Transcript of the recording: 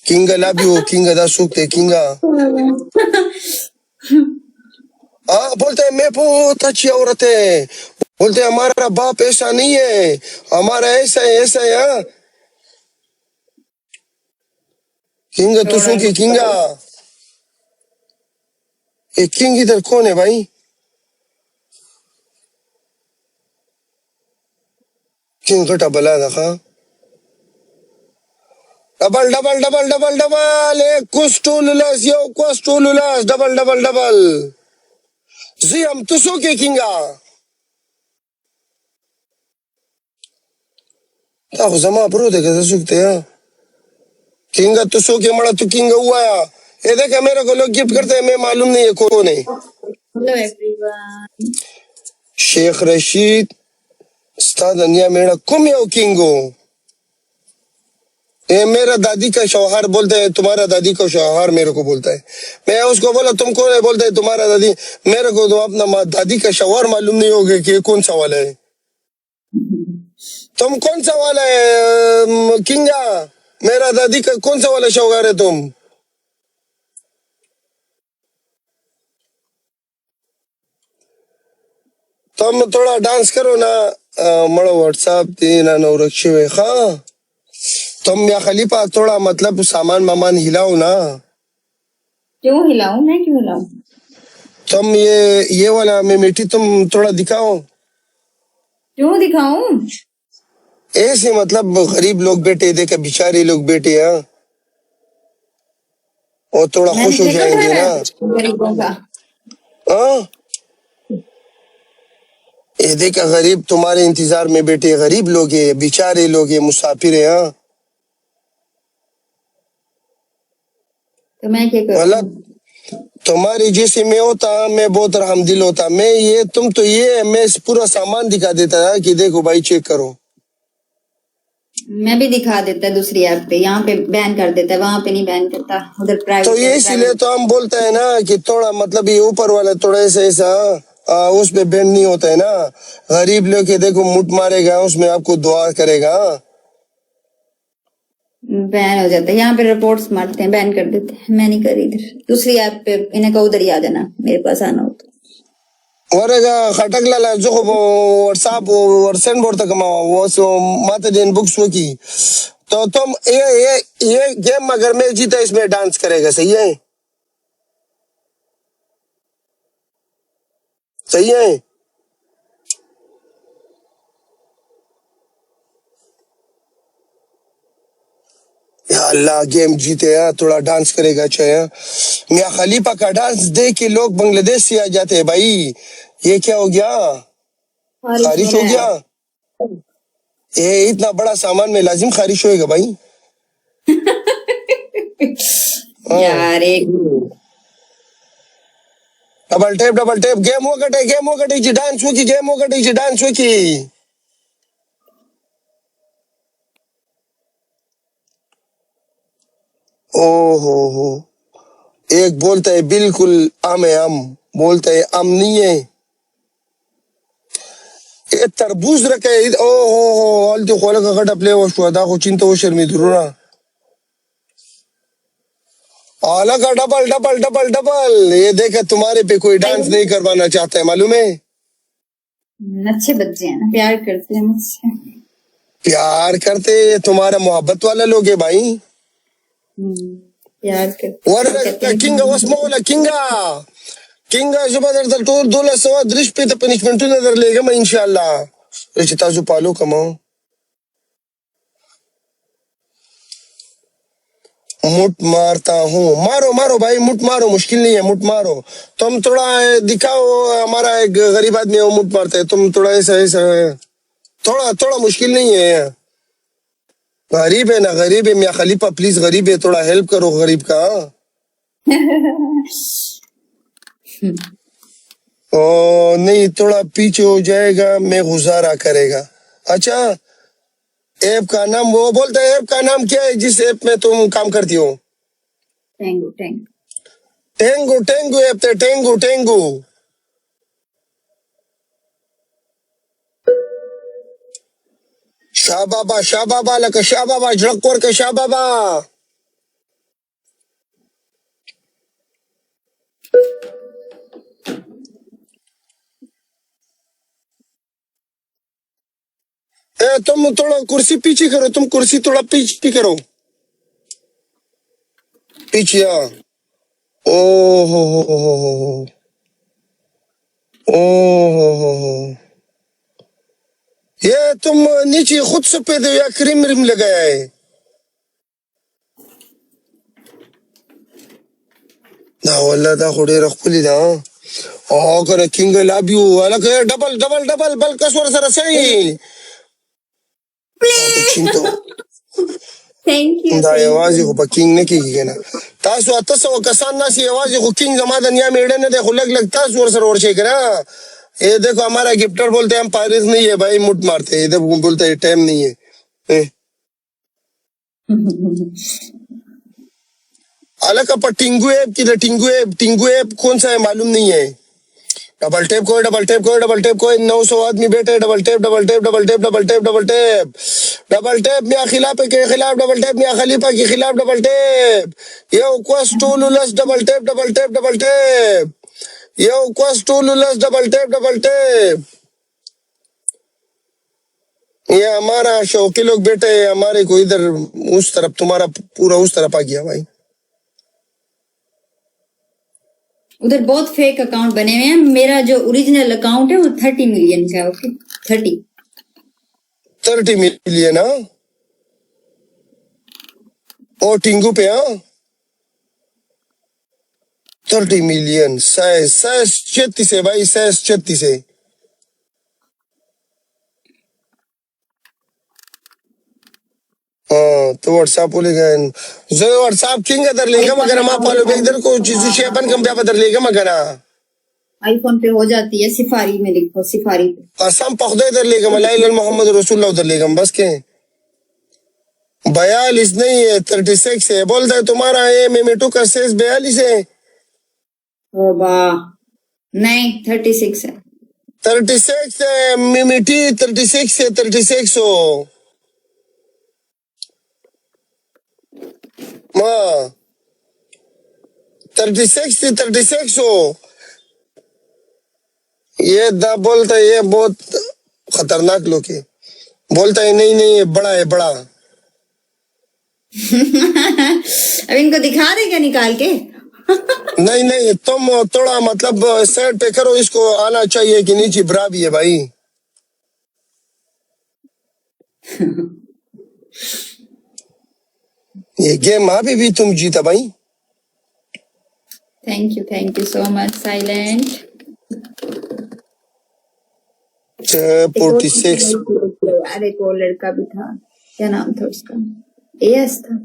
کنگا لابیو کنگا دا سوکتے کنگا بولتے ہیں میں بہت اچھی عورت ہے، بولتے ہیں ہمارا باپ ایسا نہیں ہے، ہمارا ایسا ہے ایسا ہے. کنگا تو سو کے کنگا کنگ ادھر کون ہے بھائی؟ کنگ گٹا بلا دکھا double double double double double ایک کوسٹولولاس یو کوسٹولولاس ڈبل ڈبل ڈبل زی ہم تو سو کے کنگا تاخو زما برو دے کہ سکتے ہیں کنگا تو سو کے مڑا تو کنگا ہوا ہے. یہ دیکھا میرے کو لوگ گفٹ کرتے ہیں، میں معلوم نہیں ہے کون ہے. Hello everyone. شیخ رشید استاد انیا میرا کم یو کنگو. یہ میرا دادی کا شوہر بولتا ہے تمہارا دادی کا شوہر میرے کو بولتا ہے. میں اس کو بولا تم کون ہے؟ بولتا ہے تمہارا دادی. میرے کو تو اپنا دادی کا شوہر معلوم نہیں ہوگا کہ یہ کون سا والا ہے. تم کون سا والا ہے کنگا؟ میرا دادی کا کون سا والا شوہر ہے تم؟ تم تھوڑا ڈانس کرو نا مڑو واٹس ایپ دینا نو رکشے ہوئے خواہ تم یا خلیفہ تھوڑا مطلب سامان مامان ہلاؤ نا. کیوں ہلاؤں؟ میں کیوں ہلاؤں؟ تم یہ والا میں میٹھی تم تھوڑا دکھاؤ. کیوں دکھاؤں؟ ایسے مطلب غریب لوگ بیٹھے دیکھا بیچارے لوگ بیٹھے ہیں اور تھوڑا میں خوش ہو نے دیکھا جائیں گے نا. غریبوں کا. ہاں یہ دیکھا غریب تمہارے انتظار میں بیٹھے غریب لوگ ہیں، بیچارے لوگ ہیں، مسافر ہیں. ہاں تو میں کیا کروں؟ غلط تمہاری جیسے میں ہوتا میں بہت رحم دل ہوتا. میں یہ تم تو یہ میں پورا سامان دکھا دیتا تھا کہ دیکھو بھائی چیک کرو. میں بھی دکھا دیتا ہے دوسری ایپ پہ، یہاں پہ بین کر دیتا ہے، وہاں پہ نہیں بین کرتا، ادھر تو پرائیویٹ یہ اسی لیے تو ہم بولتے ہیں نا کہ تھوڑا مطلب یہ اوپر والا تھوڑا ایسا ایسا اس پہ بینڈ نہیں ہوتا ہے نا. غریب لوگ کے دیکھو مٹ مارے گا اس میں آپ کو دعا کرے گا. بین ہو جاتا ہے، یہاں پہ رپورٹس مارتے ہیں، بین کر دیتے ہیں. میں نہیں کری ادھر، دوسری ایپ پہ انہیں کہو ادھر ہی آ جانا، میرے پاس آنا ہو تو. ورگا خٹک لالا جو واٹساپ ورسن بورڈ تک وہ ماتا جین بکس وہ کی تو تم یہ گیم اگر میں جیتا اس میں ڈانس کرے گا. صحیح ہے صحیح ہے. یا اللہ گیم جیتے ہیں تھوڑا ڈانس کرے گا. چاہے میاں خلیفہ کا ڈانس دیکھ کے لوگ بنگلہ دیش سے آ جاتے ہیں. بھائی یہ کیا ہو گیا؟ خارش ہو گیا؟ یہ اتنا بڑا سامان میں لازم خارش ہوئے گا بھائی. یار ایک ڈبل ٹیپ گیم ہو کٹے جی ڈانس ہو کی گیم ہو کٹے جی ڈانس ہو کی. او ہو ایک بولتا ہے بالکل ام ہے، ام بولتا ہے ام نہیں ہے. یہ تربوز رکھے او ہو التی خولا کا غٹا پلے وشوا دا خو چنتا و شرمی ضرورا آلہ کا ڈبل ڈبل ڈبل ڈبل. یہ دیکھا تمہارے پہ کوئی ڈانس نہیں کروانا چاہتا ہے معلوم ہے. اچھے بچے ہیں نا، پیار کرتے ہیں مجھ سے. پیار کرتے تمہارا محبت والا لوگ ہے بھائی. پیار کرتے ورنہ کنگا وسمولا کنگا زبا در ټول 1230 پہ پنشمنٹونه در لېږم انشاءالله چې تاسو پالو کمو. مٹ مارتا ہوں مارو مارو بھائی مٹ مارو مشکل نہیں ہے مٹ مارو. تم تھوڑا دکھاؤ ہمارا ایک غریب آدمی ہے وہ مٹ مارتا ہے. تم تھوڑا ایسا ایسا تھوڑا مشکل نہیں ہے. غریب ہے نا غریب ہے میاں خلیفہ پلیز غریب ہے تھوڑا ہیلپ کرو غریب کا. نہیں تھوڑا پیچھے ہو جائے گا میں گزارا کرے گا. اچھا ایپ کا نام وہ بولتا ہے ایپ کا نام کیا ہے جس ایپ میں تم کام کرتی ہو؟ ٹینگو ایپ تے ٹینگو. شاہ بابا لکه شاہ بابا جړق ورکه شاہ بابا. تم تھوڑا کرسی پیچھے کرو, تم کرسی تھوڑا پیچھے کرو, پیچھے. ہاں او ہو یہ تم نیچے خود سفید ہو یا کریم ریم لگایا ہے؟ دا والله دا خو ډېره ښکلې ده. او کنه کینګ لاب یو هلکه ډبل ډبل ډبل بل کس ورسره صحیح Thank you, دا thank یوازې خو you. په کینګ نه کېږي که نه. تاسو 800 کسان ناست یوازې خو کینګ زما د نیا میړه نه دی, خو لږ لږ تاسو ورسره ورشئ که نه. یہ دیکھو ہمارا گفٹر بولتے ہیں ہم پارس نہیں ہے بھائی, مٹ مارتے ہیں. ادھر بولتا ہے ٹائم نہیں ہے. الکا پر ٹنگو ایپ کی ٹنگو ایپ کون سا ہے معلوم نہیں ہے. ڈبل ٹیپ کوئی ڈبل ٹیپ کوئی ڈبل ٹیپ کوئی 900 آدمی بیٹھے, double tap double tap double tap double tap double tap double tap Mia Khalifa کے خلاف ڈبل ٹیپ, میاں خلیفہ کے خلاف ڈبل ٹیپ, یو کوس ٹول لس double tap double tap double tap, یو کوس ٹول لس ڈبل ٹیپ ڈبل ٹیپ. یہ ہمارا شوقی لوگ بیٹھے ہیں, ہمارے کو ادھر اس طرف, تمہارا پورا اس طرف آ گیا بھائی. ادھر بہت فیک اکاؤنٹ بنے ہوئے ہیں. میرا جو اوریجنل اکاؤنٹ ہے وہ 30 ملین کا ہے. Okay 30 million. ہاں او ٹنگو پہ. ہاں 30 ملین. سائز 36 ہے بھائی, سائز 36 ہے. ہاں تو واٹس ایپ بولے گا زه واٹس ایپ کینګ در لګم مګر ما پالو به در کو چې شی بن کم بیا بدر لګم مګر آئی فون پہ ہو جاتی ہے. سفاری میں لکھو, سفاری پہ. قسم په خدای در لګم لا اله الا محمد رسول الله در لګم بس کے 42 نہیں ہے 36 ہے. بولتا ہے تمہارا یہ میمیٹو کا سائز 42 ہے. اوبا نہیں 36 ہے. 36 ہے میمیٹی, 36 ہے 36 ہو ماں 36 36 ہو. یہ دا بولتا ہے یہ بہت خطرناک لوگ ہے. بولتا ہے نہیں نہیں یہ بڑا ہے بڑا. اب ان کو دکھا دے کیا نکال کے. نہیں نہیں تم تھوڑا مطلب سائڈ پہ کرو, اس کو آنا چاہیے کہ نیچے برا بھی ہے بھائی. یہ گیم ابھی بھی تم جیتا بھائی. Thank you so much silent. 46 ارے کو لڑکا بھی تھا, کیا نام تھا اس کا, ایس تھا.